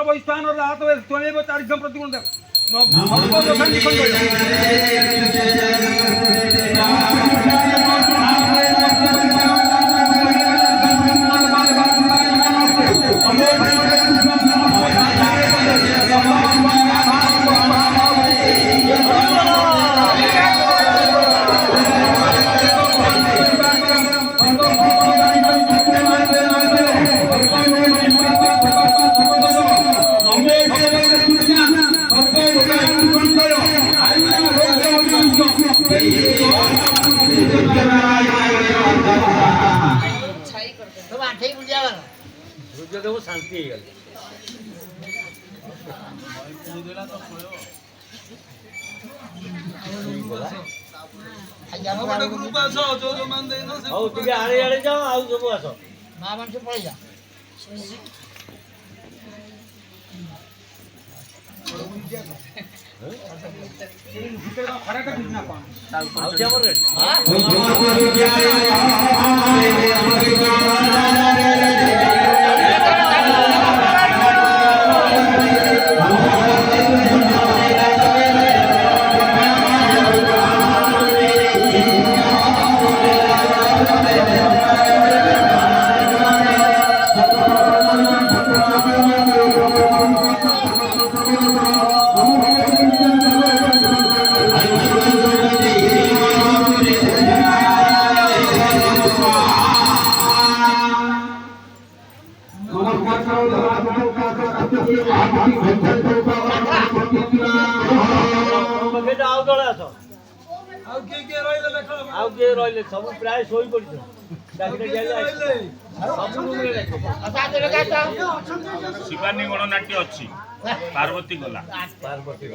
ବୈଶ୍ୱାନର ହାତ ତୋଳେଇବ 4 ପ୍ରତିଗୁଣ शांति आड़े जाओ आउ सब आस माँ मान से पड़े जा सब प्राय शोई पड़ी शिवानी गणनाट्य अच्छी पार्वती गला पार्वती